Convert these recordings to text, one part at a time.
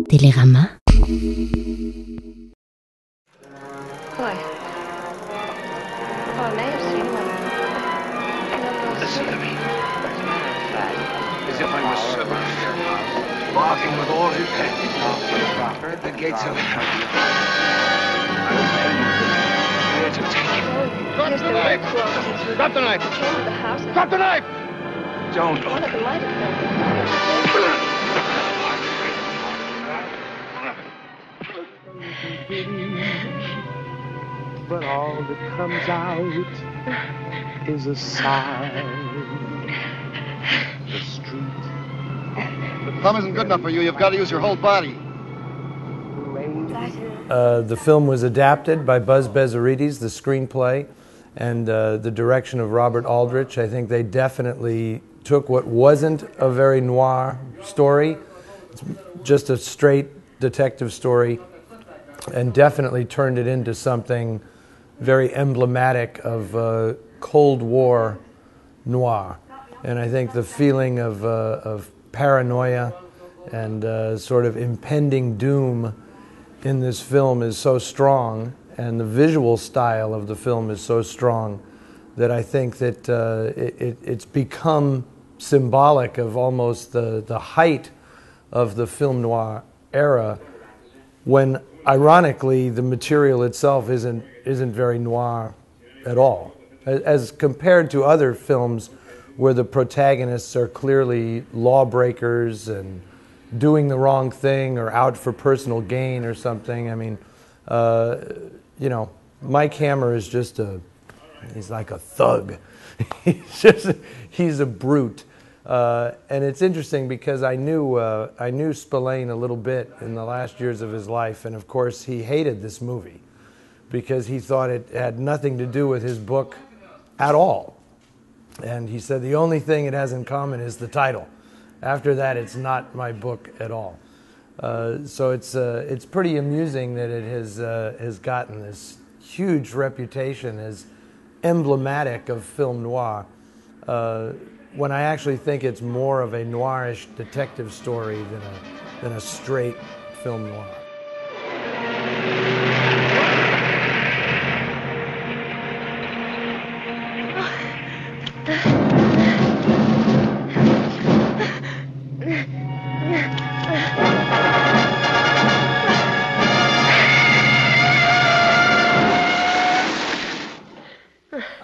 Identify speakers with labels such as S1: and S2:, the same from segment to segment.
S1: Télérama.
S2: Why? Oh, I may have seen one.
S3: Listen to me. As a matter of fact, as if I was barking with all his head at the gates of hell. Here to take you.
S2: Drop the knife!
S3: Drop the knife!
S2: Came to the house.
S3: Drop the knife! Don't
S2: One
S3: open
S2: of them might have been.
S4: But all that comes out is a sigh. The street.
S5: The thumb isn't good enough for you. You've got to use your whole body.
S6: The film was adapted by Bezzerides, the screenplay, and the direction of Robert Aldrich. I think they definitely took what wasn't a very noir story, just a straight detective story, and definitely turned it into something very emblematic of Cold War noir. And I think the feeling of paranoia and sort of impending doom in this film is so strong, and the visual style of the film is so strong, that I think that it's become symbolic of almost the height of the film noir era, when ironically the material itself isn't very noir at all, as compared to other films where the protagonists are clearly lawbreakers and doing the wrong thing or out for personal gain or something. I mean, Mike Hammer is just he's like a thug. He's a brute. And it's interesting because I knew Spillane a little bit in the last years of his life, and of course he hated this movie because he thought it had nothing to do with his book at all. And he said the only thing it has in common is the title. After that, it's not my book at all. So it's pretty amusing that it has gotten this huge reputation as emblematic of film noir, when I actually think it's more of a noirish detective story than a straight film noir.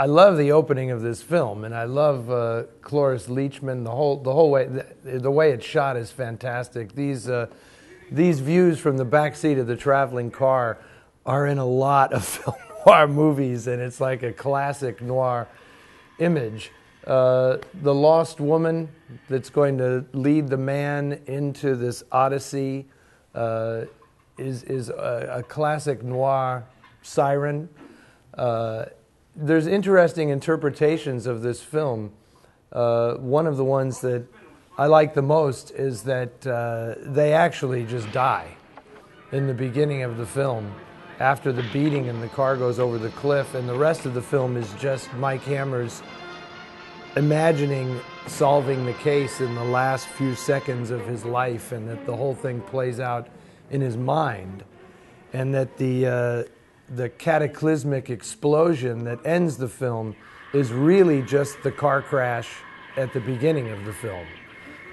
S6: I love the opening of this film, and I love Cloris Leachman. The whole way, the way it's shot is fantastic. These views from the back seat of the traveling car are in a lot of film noir movies, and it's like a classic noir image. The lost woman that's going to lead the man into this odyssey is a classic noir siren. There's interesting interpretations of this film. One of the ones that I like the most is that they actually just die in the beginning of the film after the beating and the car goes over the cliff, and the rest of the film is just Mike Hammer's imagining solving the case in the last few seconds of his life, and that the whole thing plays out in his mind, and that the cataclysmic explosion that ends the film is really just the car crash at the beginning of the film,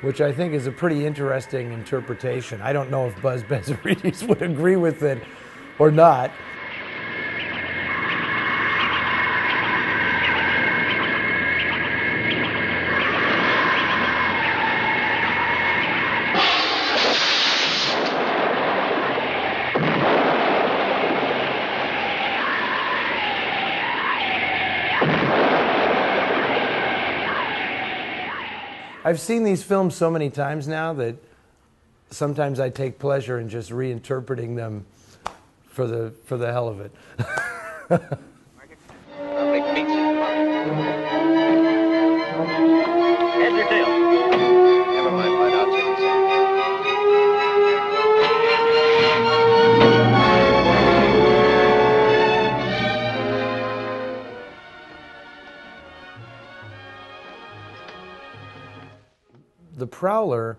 S6: which I think is a pretty interesting interpretation. I don't know if Bezzerides would agree with it or not. I've seen these films so many times now that sometimes I take pleasure in just reinterpreting them for the hell of it.
S3: Perfect pizza. Heads or tails? Never mind, bud. I'll take this.
S6: The Prowler,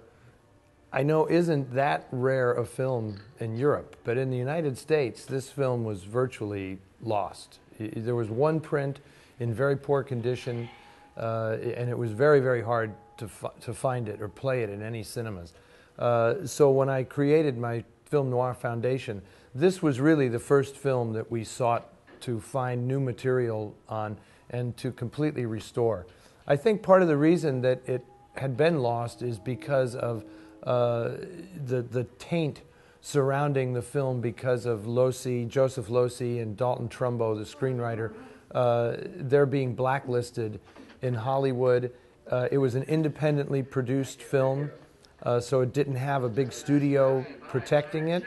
S6: I know isn't that rare a film in Europe, but in the United States, this film was virtually lost. There was one print in very poor condition, and it was very, very hard to find it or play it in any cinemas. So when I created my Film Noir Foundation, this was really the first film that we sought to find new material on and to completely restore. I think part of the reason that it had been lost is because of the taint surrounding the film because of Joseph Losey and Dalton Trumbo, the screenwriter. They're being blacklisted in Hollywood. It was an independently produced film, so it didn't have a big studio protecting it.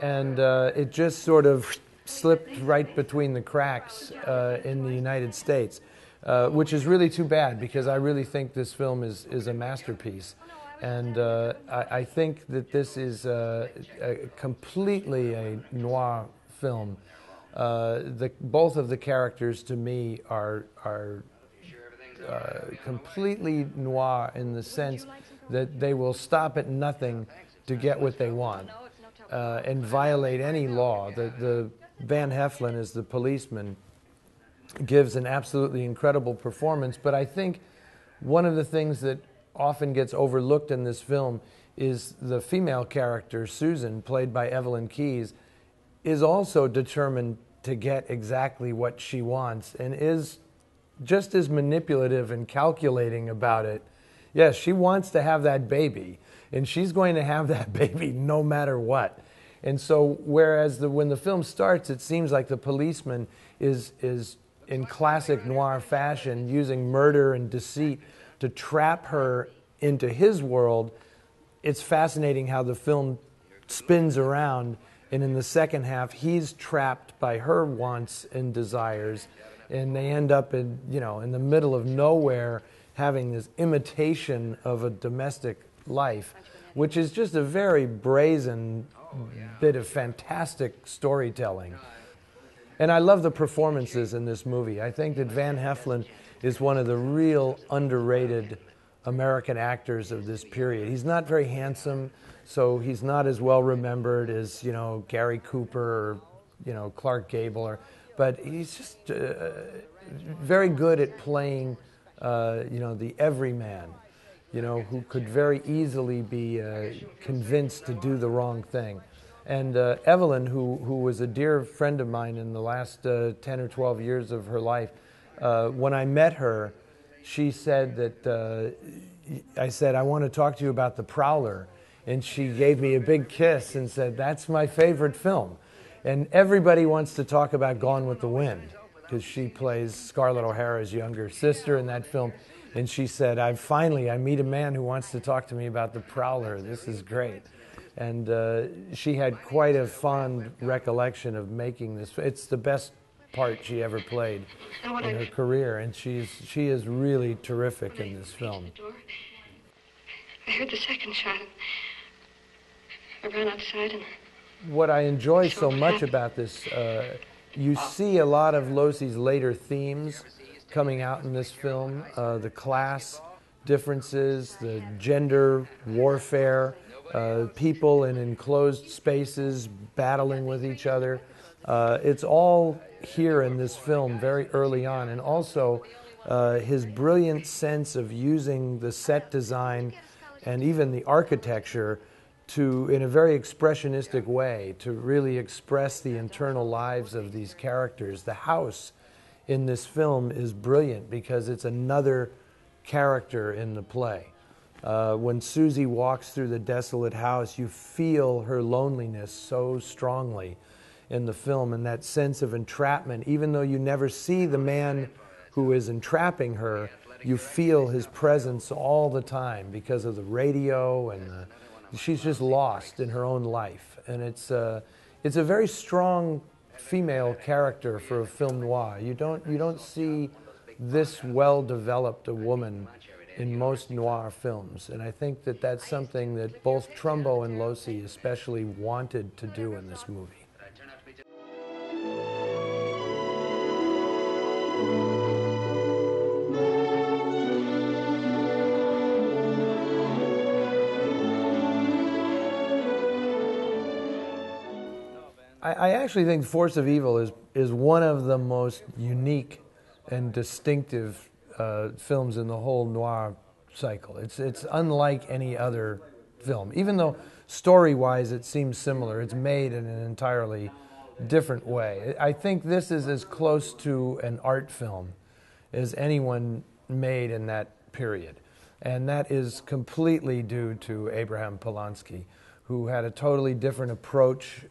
S6: And it just sort of slipped right between the cracks in the United States, which is really too bad because I really think this film is a masterpiece. And I think that this is completely a noir film. Both of the characters to me are completely noir in the sense that they will stop at nothing to get what they want and violate any law. The Van Heflin as the policeman gives an absolutely incredible performance, but I think one of the things that often gets overlooked in this film is the female character, Susan, played by Evelyn Keyes, is also determined to get exactly what she wants and is just as manipulative and calculating about it. Yes, she wants to have that baby, and she's going to have that baby no matter what. And so whereas when the film starts, it seems like the policeman is in classic noir fashion using murder and deceit to trap her into his world, it's fascinating how the film spins around, and in the second half, he's trapped by her wants and desires, and they end up in the middle of nowhere having this imitation of a domestic life, which is just a very brazen bit of fantastic storytelling. And I love the performances in this movie. I think that Van Heflin is one of the real underrated American actors of this period. He's not very handsome, so he's not as well remembered as, Gary Cooper or, Clark Gable, but he's just very good at playing, the everyman, who could very easily be convinced to do the wrong thing. And Evelyn, who was a dear friend of mine in the last 10 or 12 years of her life, when I met her, she said that, I said, I want to talk to you about The Prowler. And she gave me a big kiss and said, that's my favorite film. And everybody wants to talk about Gone with the Wind, because she plays Scarlet O'Hara's younger sister in that film. And she said, I meet a man who wants to talk to me about The Prowler. This is great. And she had quite a fond recollection of making this. It's the best part she ever played in her career, and she is really terrific in this film.
S1: I heard the second shot. I ran outside and...
S6: What I enjoy so much about this, you see a lot of Losey's later themes coming out in this film, the class differences, the gender warfare, people in enclosed spaces battling with each other. It's all here in this film very early on, and also his brilliant sense of using the set design and even the architecture in a very expressionistic way, to really express the internal lives of these characters. The house in this film is brilliant because it's another character in the play. When Susie walks through the desolate house, you feel her loneliness so strongly in the film, and that sense of entrapment. Even though you never see the man who is entrapping her, you feel his presence all the time because of the radio, and she's just lost in her own life. And it's a very strong female character for a film noir. You don't see this well developed a woman in most noir films, and I think that that's something that both Trumbo and Losey especially wanted to do in this movie. I actually think Force of Evil is one of the most unique and distinctive films in the whole noir cycle. It's unlike any other film. Even though story-wise it seems similar, it's made in an entirely different way. I think this is as close to an art film as anyone made in that period. And that is completely due to Abraham Polonsky, who had a totally different approach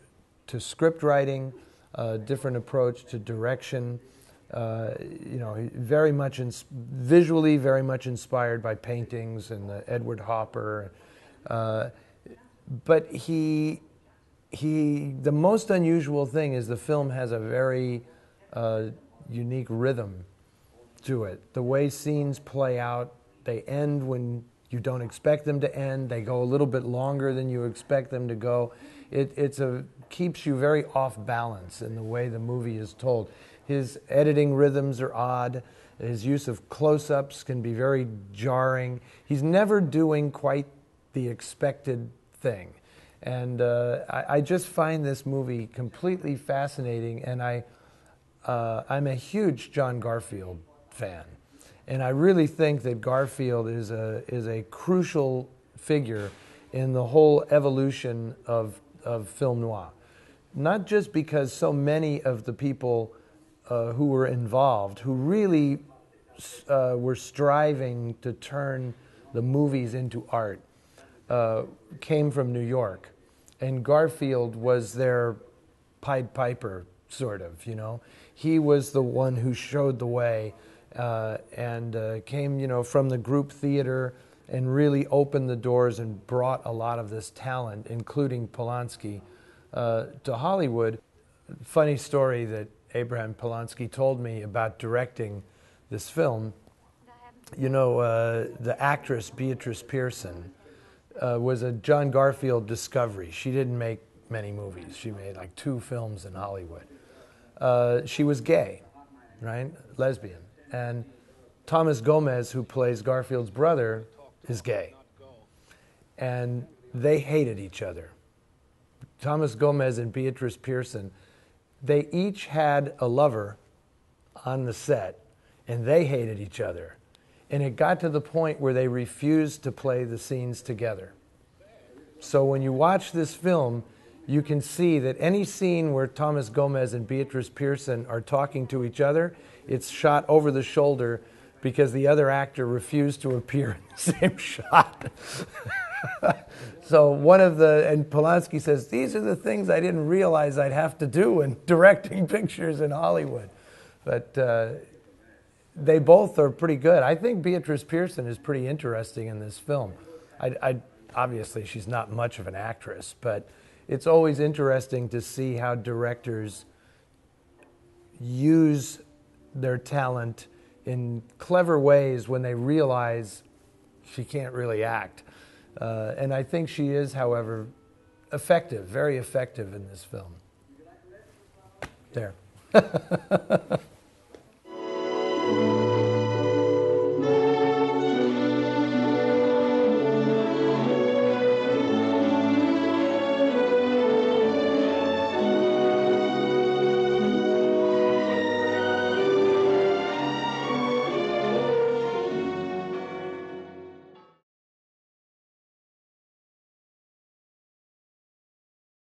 S6: to script writing, a different approach to direction, very much visually very much inspired by paintings and Edward Hopper. But the most unusual thing is the film has a very unique rhythm to it. The way scenes play out, they end when you don't expect them to end. They go a little bit longer than you expect them to go. It keeps you very off balance in the way the movie is told. His editing rhythms are odd. His use of close-ups can be very jarring. He's never doing quite the expected thing. And I just find this movie completely fascinating, and I'm a huge John Garfield fan. And I really think that Garfield is a crucial figure in the whole evolution of film noir. Not just because so many of the people who were involved, who really were striving to turn the movies into art, came from New York. And Garfield was their Pied Piper, sort of, He was the one who showed the way and came, from the group theater and really opened the doors and brought a lot of this talent, including Polonsky, to Hollywood. Funny story that Abraham Polonsky told me about directing this film. The actress Béatrice Pearson was a John Garfield discovery. She didn't make many movies. She made like 2 films in Hollywood. She was gay, right? Lesbian. And Thomas Gomez, who plays Garfield's brother, is gay. And they hated each other. Thomas Gomez and Béatrice Pearson, they each had a lover on the set, and they hated each other. And it got to the point where they refused to play the scenes together. So when you watch this film, you can see that any scene where Thomas Gomez and Béatrice Pearson are talking to each other, it's shot over the shoulder because the other actor refused to appear in the same shot. So and Polonsky says, these are the things I didn't realize I'd have to do in directing pictures in Hollywood. But they both are pretty good. I think Béatrice Pearson is pretty interesting in this film. Obviously, she's not much of an actress, but it's always interesting to see how directors use their talent in clever ways when they realize she can't really act. And I think she is, however, effective, very effective in this film. There.